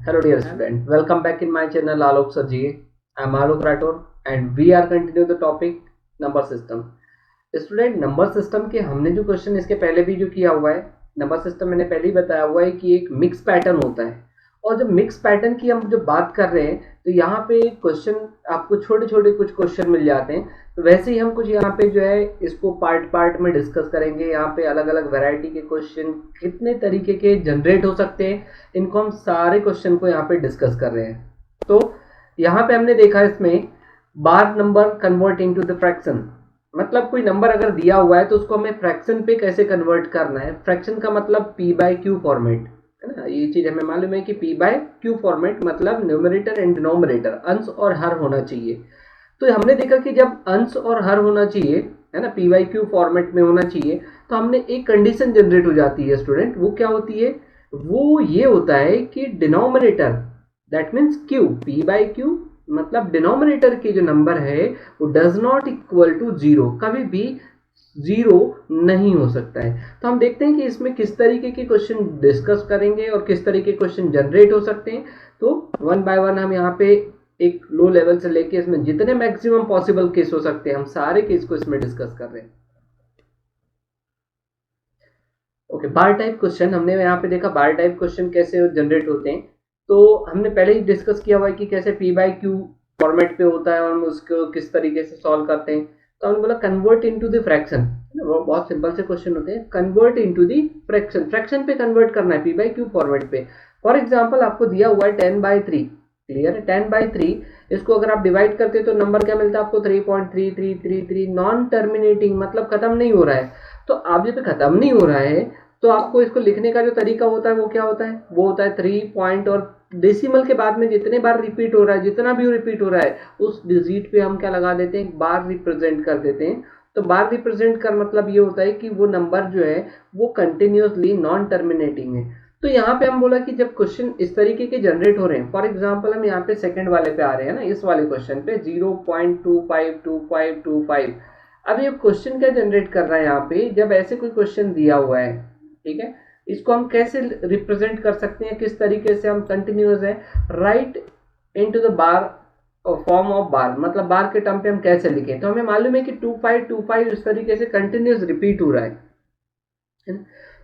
Hello dear student, welcome back in my channel Alok Sir Ji. I am Alok Rathore and we are continuing the topic number system. Student number system के हमने जो question इसके पहले भी जो किया हुआ है, नंबर सिस्टम मैंने पहले ही बताया हुआ है कि एक मिक्स पैटर्न होता है और जब मिक्स पैटर्न की हम जो बात कर रहे हैं तो यहाँ पे क्वेश्चन आपको छोटे छोटे कुछ क्वेश्चन मिल जाते हैं। तो वैसे ही हम कुछ यहाँ पे जो है इसको पार्ट पार्ट में डिस्कस करेंगे। यहाँ पे अलग अलग वैरायटी के क्वेश्चन कितने तरीके के जनरेट हो सकते हैं, इनको हम सारे क्वेश्चन को यहाँ पे डिस्कस कर रहे हैं। तो यहाँ पे हमने देखा इसमें bar number convert into the fraction, मतलब कोई नंबर अगर दिया हुआ है तो उसको हमें फ्रैक्शन पे कैसे कन्वर्ट करना है। फ्रैक्शन का मतलब पी बाय क्यू फॉर्मेट है ना, ये चीज हमें मालूम है कि पी बाय क्यू फॉर्मेट मतलब न्यूमरेटर एंड डिनोमिनेटर अंश और हर होना चाहिए। तो हमने देखा कि जब अंश और हर होना चाहिए है ना, पी बाय क्यू फॉर्मेट में होना चाहिए, तो हमने एक कंडीशन जनरेट हो जाती है स्टूडेंट। वो क्या होती है? वो ये होता है कि denominator that means Q, P by Q मतलब डिनोमिनेटर के जो नंबर है वो does not equal to zero, कभी भी जीरो नहीं हो सकता है। तो हम देखते हैं कि इसमें किस तरीके के क्वेश्चन डिस्कस करेंगे और किस तरीके के क्वेश्चन जनरेट हो सकते हैं। तो वन बाय वन हम यहाँ पे एक लो लेवल से लेके इसमें जितने मैक्सिमम पॉसिबल केस हो सकते हैं हम सारे केस को इसमें डिस्कस कर रहे हैं। ओके, बार टाइप क्वेश्चन हमने यहाँ पे देखा बार टाइप क्वेश्चन कैसे जनरेट होते हैं। तो हमने पहले ही डिस्कस किया हुआ है कि कैसे पी बाय क्यू फॉर्मेट पे होता है और हम उसको किस तरीके से सॉल्व करते हैं। तो हमने बोला कन्वर्ट इनटू द फ्रैक्शन, बहुत सिंपल से क्वेश्चन होते हैं। Convert into the fraction, fraction पे कन्वर्ट करना है पी बाय क्यू फॉर्मेट पे। फॉर एग्जांपल आपको दिया हुआ है 10/3, क्लियर है, 10/3 इसको अगर आप डिवाइड करते हैं तो नंबर क्या मिलता है आपको? 3.3333, नॉन टर्मिनेटिंग मतलब खत्म नहीं हो रहा है। तो आप जब खत्म नहीं हो रहा है तो आपको इसको लिखने का जो तरीका होता है वो क्या होता है? वो होता है 3 पॉइंट और डेसिमल के बाद में जितने बार रिपीट हो रहा है, जितना भी रिपीट हो रहा है उस डिजिट पे हम क्या लगा देते हैं? बार रिप्रेजेंट कर देते हैं। तो बार रिप्रेजेंट कर मतलब ये होता है कि वो नंबर जो है वो कंटिन्यूअसली नॉन टर्मिनेटिंग है। तो यहाँ पे हम बोला कि जब क्वेश्चन इस तरीके के जनरेट हो रहे हैं, फॉर एग्जांपल हम यहाँ पे सेकंड वाले पे आ रहे हैं ना, इस वाले क्वेश्चन पे 0.252525। अब ये क्वेश्चन क्या जनरेट कर रहा है यहाँ पे? जब ऐसे कोई क्वेश्चन दिया हुआ है, ठीक है, इसको हम कैसे रिप्रेजेंट कर सकते हैं, किस तरीके से हम कंटिन्यूअस है right into the bar form of बार, मतलब बार के टर्म पे हम कैसे लिखें। तो हमें मालूम है कि 2525 इस तरीके से कंटिन्यूअस रिपीट हो रहा है ना।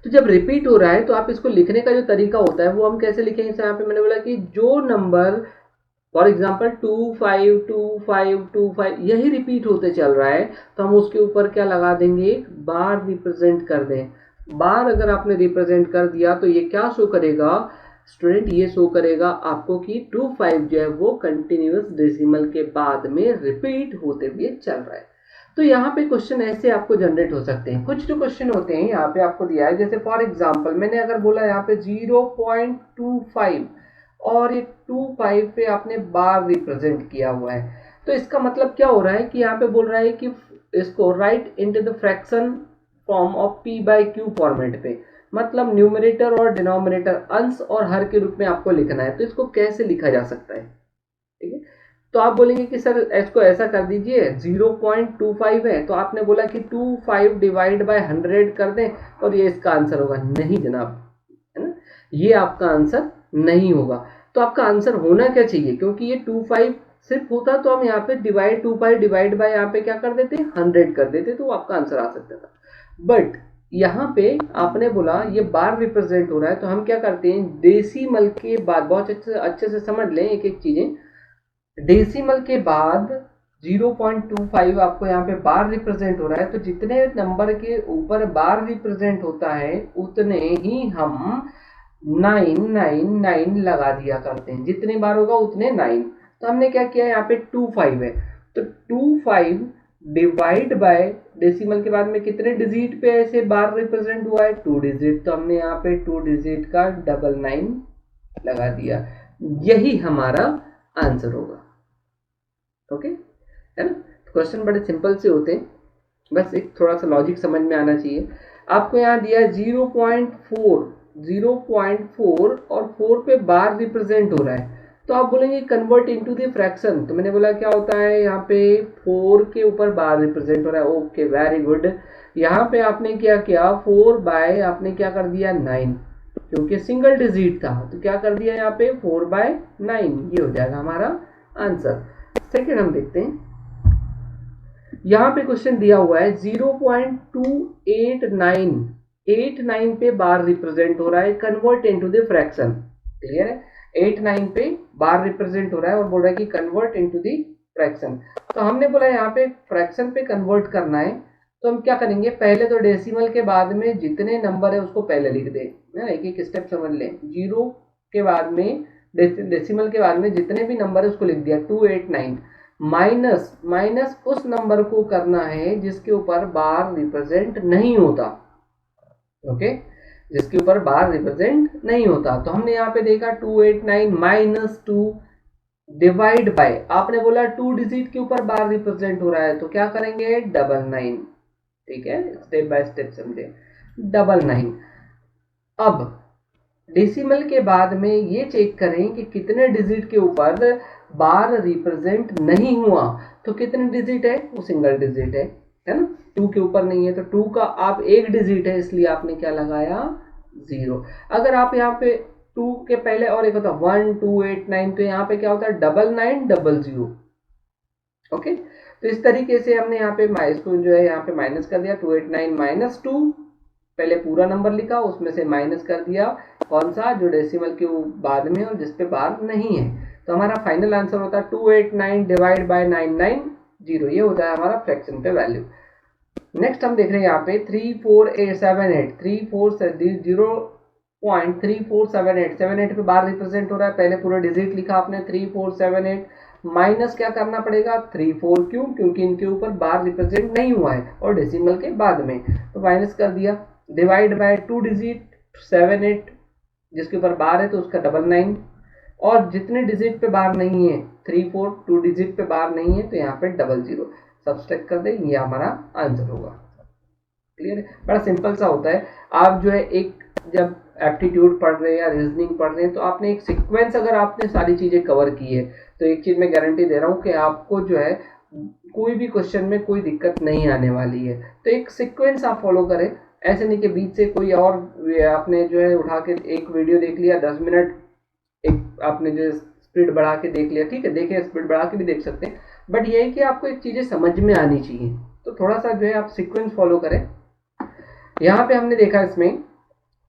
तो जब रिपीट हो रहा है तो आप इसको लिखने का जो तरीका होता है वो हम कैसे लिखेंगे? यहाँ पे मैंने बोला कि जो नंबर फॉर एग्जाम्पल 252525 यही रिपीट होते चल रहा है तो हम उसके ऊपर क्या लगा देंगे? एक बार रिप्रेजेंट कर दें। बार अगर आपने रिप्रेजेंट कर दिया तो ये क्या शो करेगा स्टूडेंट? ये शो करेगा आपको कि 25 जो है वो कंटिन्यूअस डेसिमल के बाद में रिपीट होते हुए चल रहा है। तो यहाँ पे क्वेश्चन ऐसे आपको जनरेट हो सकते हैं। कुछ जो क्वेश्चन होते हैं यहाँ पे आपको दिया है, जैसे फॉर एग्जांपल मैंने अगर बोला यहाँ पे 0.25 और ये 25 पे आपने बार रिप्रेजेंट किया हुआ है, तो इसका मतलब क्या हो रहा है कि यहाँ पे बोल रहा है कि इसको write into the fraction form of P by Q format पे, मतलब न्यूमरेटर और डिनोमिनेटर अंश और हर के रूप में आपको लिखना है। तो इसको कैसे लिखा जा सकता है? ठीक है, तो आप बोलेंगे कि सर इसको ऐसा कर दीजिए, 0.25 है तो आपने बोला कि 25 डिवाइड बाय 100 कर दें और ये इसका आंसर होगा। नहीं जनाब, है ना, ये आपका आंसर नहीं होगा। तो आपका आंसर होना क्या चाहिए? क्योंकि ये 25 सिर्फ होता तो हम यहाँ पे 25 डिवाइड बाय यहाँ पे क्या कर देते? 100 कर देते, तो आपका आंसर आ सकता था। बट यहाँ पे आपने बोला ये बार रिप्रेजेंट हो रहा है तो हम क्या करते हैं? डेसिमल के बाद, बहुत अच्छे से समझ लें एक एक चीजें, डेसिमल के बाद 0.25 आपको यहाँ पे बार रिप्रेजेंट हो रहा है तो जितने नंबर के ऊपर बार रिप्रेजेंट होता है उतने ही हम 999 लगा दिया करते हैं। जितने बार होगा उतने 9। तो हमने क्या किया, यहाँ पे 25 है तो 25 डिवाइड बाय डेसिमल के बाद में कितने डिजिट पे ऐसे बार रिप्रेजेंट हुआ है? 2 डिजिट। तो हमने यहाँ पे 2 डिजिट का 99 लगा दिया, यही हमारा आंसर होगा। ओके, है ना। क्वेश्चन बड़े सिंपल से होते हैं, बस एक थोड़ा सा लॉजिक समझ में आना चाहिए। आपको यहाँ दिया है 0.4 और 4 पे बार रिप्रेजेंट हो रहा है तो आप बोलेंगे कन्वर्ट इनटू द फ्रैक्शन। तो मैंने बोला क्या होता है, यहाँ पे 4 के ऊपर बार रिप्रेजेंट हो रहा है। Okay, very good. यहाँ पे आपने क्या किया, 4 बाय आपने क्या कर दिया? 9। क्योंकि सिंगल डिजिट था तो क्या कर दिया यहाँ पे 4/9, ये हो जाएगा हमारा आंसर। सेकेंड हम देखते हैं, यहाँ पे क्वेश्चन दिया हुआ है 0.289 पे बार रिप्रेजेंट हो रहा है, convert into the fraction. Clear है, 89 पे बार रिप्रेजेंट हो रहा है और बोल रहा है कि कन्वर्ट इनटू द फ्रैक्शन। तो हमने बोला यहाँ पे फ्रैक्शन पे कन्वर्ट करना है, तो हम क्या करेंगे, पहले तो डेसिमल के बाद में जितने नंबर है उसको पहले लिख दे, एक एक स्टेप समझ लें। 0 के बाद में डेसिमल के बाद में जितने भी नंबर है उसको लिख दिया 289, माइनस उस नंबर को करना है जिसके ऊपर बार रिप्रेजेंट नहीं होता। ओके, जिसके ऊपर बार रिप्रेजेंट नहीं होता। तो हमने यहाँ पे देखा 289 माइनस 2 डिवाइड बाय, आपने बोला 2 डिजिट के ऊपर बार रिप्रेजेंट हो रहा है तो क्या करेंगे 99। ठीक है, स्टेप बाय स्टेप समझे, 99। अब डेसिमल के बाद में ये चेक करें कि कितने डिजिट के ऊपर बार रिप्रेजेंट नहीं हुआ। तो कितने डिजिट है, वो सिंगल डिजिट है ना, 2 के ऊपर नहीं है तो 2 का आप एक डिजिट है, इसलिए आपने क्या लगाया 0। अगर आप यहाँ पे 2 के पहले और एक होता 1 2 8 9, तो यहाँ पे क्या होता है 9900। ओके, तो इस तरीके से हमने यहाँ पे इसको जो है यहाँ पे माइनस कर दिया 289 माइनस 2, पहले पूरा नंबर लिखा उसमें से माइनस कर दिया कौन सा, जो डेसिमल के बाद में और जिसपे बार नहीं है। तो हमारा फाइनल आंसर होता है 289 डिवाइड बाय 990, ये होता है हमारा फ्रैक्शन पे वैल्यू। नेक्स्ट हम देख रहे हैं यहाँ पे 34878 0.3478 पे बार रिप्रेजेंट हो रहा है, पहले पूरा डिजिट लिखा आपने 3478 माइनस क्या करना पड़ेगा 34, क्यों, क्योंकि इनके ऊपर बार रिप्रेजेंट नहीं हुआ है और डेसिमल के बाद में, तो माइनस कर दिया, डिवाइड बाय 2 डिजिट 78 जिसके ऊपर बार है तो उसका 99, और जितने डिजिट पे बार नहीं है 34, 2 डिजिट पे बार नहीं है तो यहाँ पे 00 सब्सट्रैक्ट कर दें, ये हमारा आंसर होगा। क्लियर है, बड़ा सिंपल सा होता है। आप जो है एक जब एप्टीट्यूड पढ़ रहे हैं या रीजनिंग पढ़ रहे हैं तो आपने एक सीक्वेंस, अगर आपने सारी चीजें कवर की है तो एक चीज मैं गारंटी दे रहा हूँ कि आपको जो है कोई भी क्वेश्चन में कोई दिक्कत नहीं आने वाली है। तो एक सीक्वेंस आप फॉलो करें, ऐसे नहीं कि बीच से कोई और आपने जो है उठा के एक वीडियो देख लिया 10 मिनट, एक आपने जो स्पीड बढ़ा के देख लिया, ठीक है, देखें स्पीड बढ़ा के भी देख सकते हैं, बट ये है कि आपको एक चीजें समझ में आनी चाहिए, तो थोड़ा सा जो है आप सीक्वेंस फॉलो करें। यहाँ पे हमने देखा इसमें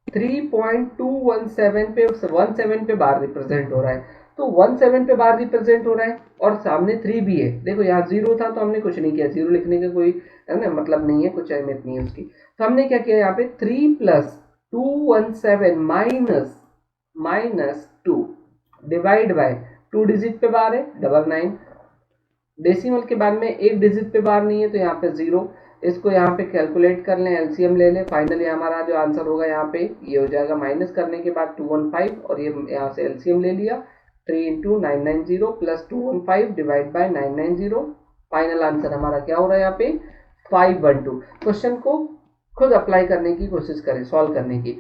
3.217 पे 17 पे बार रिप्रेजेंट हो रहा है, तो 17 पे बार रिप्रेजेंट हो रहा है और सामने 3 भी है। देखो यहाँ 0 था तो हमने कुछ नहीं किया, 0 लिखने का कोई है ना मतलब नहीं है, कुछ अहमियत नहीं है उसकी। तो हमने क्या किया यहाँ पे 3 plus 217 minus 2 divide by 2 digit पे बार है 99, डेसिमल के बाद में एक डिजिट पे बार नहीं है तो यहाँ पे 0। इसको यहाँ पे कैलकुलेट कर लें, एलसीएम ले लें, फाइनली हमारा जो आंसर होगा यहाँ पे ये हो जाएगा, माइनस करने के बाद 215 और ये यहाँ से एलसीएम ले लिया 3 into 990 plus 215 divide by 990, final answer हमारा क्या हो रहा है यहाँ पे 512। क्वेश्चन को खुद अप्लाई करने की कोशिश करें, सॉल्व करने की।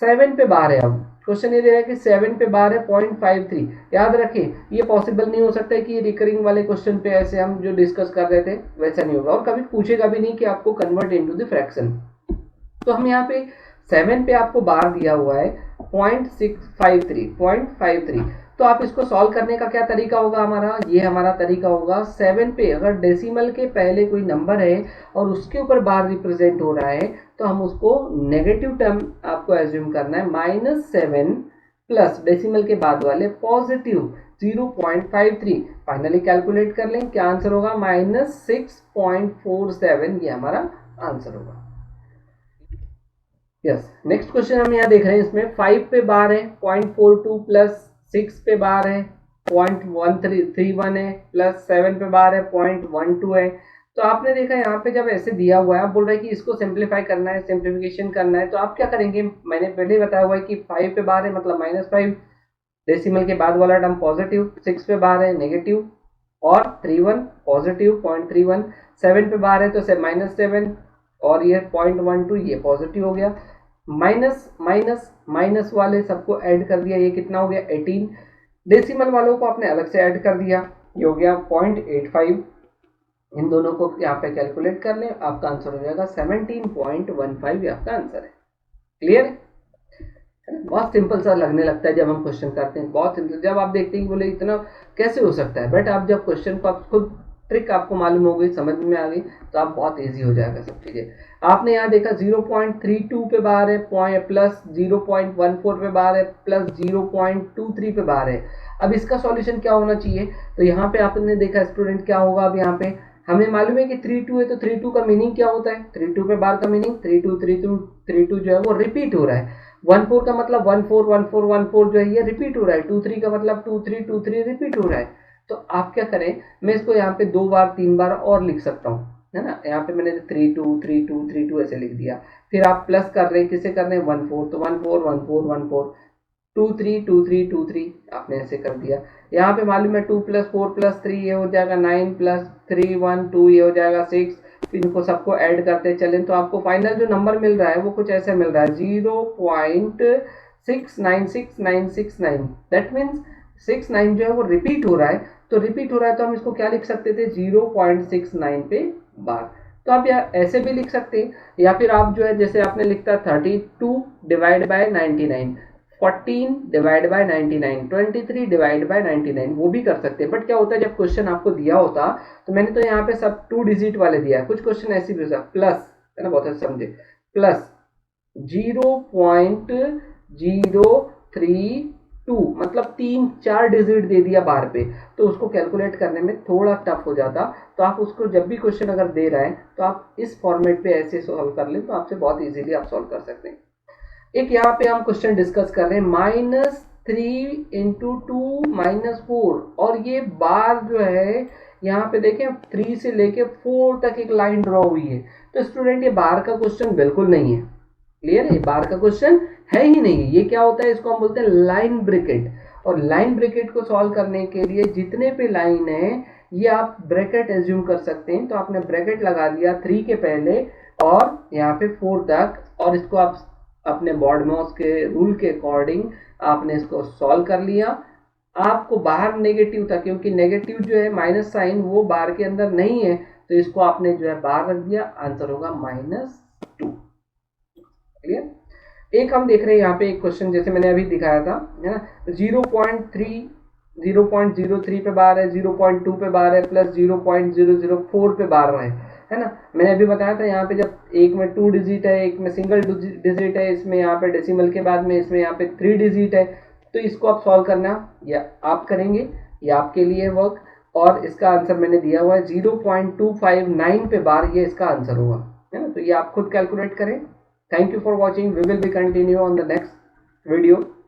7 पे बार है, अब क्वेश्चन ये दे रहा है कि 7 पे बार है 0.53। याद रखें ये पॉसिबल नहीं हो सकता है कि रिकरिंग वाले क्वेश्चन पे ऐसे हम जो डिस्कस कर रहे थे वैसा नहीं होगा, और कभी पूछेगा भी नहीं कि आपको कन्वर्ट इनटू द फ्रैक्शन। तो हम यहाँ पे 7 पे आपको बार दिया हुआ है 0.53, तो आप इसको सॉल्व करने का क्या तरीका होगा हमारा, ये हमारा तरीका होगा 7 पे अगर डेसिमल के पहले कोई नंबर है और उसके ऊपर बार रिप्रेजेंट हो रहा है तो हम उसको नेगेटिव टर्म आपको एज्यूम करना है, -7 प्लस डेसिमल के बाद वाले पॉजिटिव 0.53, फाइनली कैलकुलेट कर लें क्या आंसर होगा -6.47, ये हमारा आंसर होगा। यस, नेक्स्ट क्वेश्चन हम यहाँ देख रहे हैं, इसमें 5 पे बार है 0.42 प्लस 6 पे बार है 0.131 है प्लस 7 पे बार है 0.12 है। तो आपने देखा यहाँ पे जब ऐसे दिया हुआ है, आप बोल रहे हैं कि इसको सिंप्लीफाई करना है, सिंप्लीफिकेशन करना है, तो आप क्या करेंगे, मैंने पहले बताया हुआ है कि 5 पे बार है मतलब -5, डेसिमल के बाद वाला टर्म पॉजिटिव, 6 पे बार है नेगेटिव और 31 पॉजिटिव 0.31, 7 पे बार है तो -7 और ये 0.12 ये पॉजिटिव हो गया, माइनस माइनस माइनस वाले सबको ऐड कर दिया, ये कितना हो गया 18, डेसिमल वालों को आपने अलग से ऐड कर दिया, ये हो गया 0.85, इन दोनों को यहाँ पे कैलकुलेट कर लें, आपका आंसर हो जाएगा 17.15, ये आपका आंसर है। क्लियर है ना। बहुत सिंपल सा लगने लगता है जब हम क्वेश्चन करते हैं, बहुत सिंपल। जब आप देखते हैं कि बोले इतना कैसे हो सकता है, बट आप जब क्वेश्चन को आप खुद ट्रिक आपको मालूम हो गई, समझ में आ गई, तो आप बहुत इजी हो जाएगा सब चीज़ें। आपने यहाँ देखा 0.32 पे बार है, प्लस 0.14 पे बार है, प्लस 0.23 पे बार है। अब इसका सॉल्यूशन क्या होना चाहिए, तो यहाँ पे आपने देखा स्टूडेंट क्या होगा, अब यहाँ पे हमें मालूम है कि 32 है, तो 32 का मीनिंग क्या होता है, 32 पे बार का मीनिंग 32 जो है वो रिपीट हो रहा है। 14 का मतलब 14 जो है ये रिपीट हो रहा है। 23 का मतलब 23 रिपीट हो रहा है। तो आप क्या करें, मैं इसको यहाँ पे 2 बार 3 बार और लिख सकता हूँ, है ना। यहाँ पे मैंने 32 ऐसे लिख दिया। फिर आप प्लस कर रहे हैं, किसे कर रहे हैं, 14, तो 14 2 3 आपने ऐसे कर दिया। यहाँ पे मालूम है 2 + 4 + 3 ये हो जाएगा 9 + 3 1 2 ये हो जाएगा 6। इनको सबको ऐड करते चलें तो आपको फाइनल जो नंबर मिल रहा है वो कुछ ऐसे मिल रहा है 0.696969। दैट मीन्स 69 जो है वो रिपीट हो रहा है। तो रिपीट हो रहा है तो हम इसको क्या लिख सकते थे, 0.69 पे बार। तो आप या ऐसे भी लिख सकते हैं, या फिर आप जो है जैसे आपने लिखता 32 divide by 99, 14 divide by 99, 23 divide by 99, वो भी कर सकते हैं। बट क्या होता है जब क्वेश्चन आपको दिया होता, तो मैंने तो यहाँ पे सब 2 डिजिट वाले दिया है। कुछ क्वेश्चन ऐसे भी हो सकता प्लस, है ना, बहुत अच्छे समझे, प्लस 0.032 मतलब 3-4 डिजिट दे दिया बार पे, तो उसको कैलकुलेट करने में थोड़ा टफ हो जाता। तो आप उसको जब भी क्वेश्चन अगर दे रहे हैं तो आप इस फॉर्मेट पे ऐसे सॉल्व कर लें, तो आपसे बहुत इजीली आप सॉल्व कर सकते हैं। एक यहाँ पे हम क्वेश्चन डिस्कस कर रहे हैं -3 × 2 - 4, और ये बार जो है यहाँ पे देखें 3 से लेके 4 तक एक लाइन ड्रॉ हुई है। तो स्टूडेंट ये बार का क्वेश्चन बिल्कुल नहीं है, क्लियर है, बार का क्वेश्चन है ही नहीं। ये क्या होता है, इसको हम बोलते हैं लाइन ब्रैकेट। और लाइन ब्रैकेट को सॉल्व करने के लिए जितने पे लाइन है ये आप ब्रैकेट एज्यूम कर सकते हैं। तो आपने ब्रैकेट लगा दिया 3 के पहले और यहाँ पे 4 तक, और इसको आप अपने बॉडमॉस के रूल के अकॉर्डिंग आपने इसको सॉल्व कर लिया। आपको बाहर नेगेटिव था, क्योंकि नेगेटिव जो है माइनस साइन वो बार के अंदर नहीं है, तो इसको आपने जो है बाहर रख दिया, आंसर होगा -2। क्लियर। एक हम देख रहे हैं यहाँ पे एक क्वेश्चन जैसे मैंने अभी दिखाया था, है ना, 0.03 पे बार है, 0.2 पे बार है, प्लस 0.004 पे बार है ना। मैंने अभी बताया था यहाँ पे जब एक में 2 डिजिट है, एक में सिंगल डिजिट है, इसमें यहाँ पे डेसिमल के बाद में इसमें यहाँ पे 3 डिजिट है। तो इसको आप सॉल्व करना या आप करेंगे, या आपके लिए वर्क, और इसका आंसर मैंने दिया हुआ है 0.259 पे बार, ये इसका आंसर होगा, है ना। तो ये आप खुद कैलकुलेट करें। Thank you for watching. We will be continue on the next video.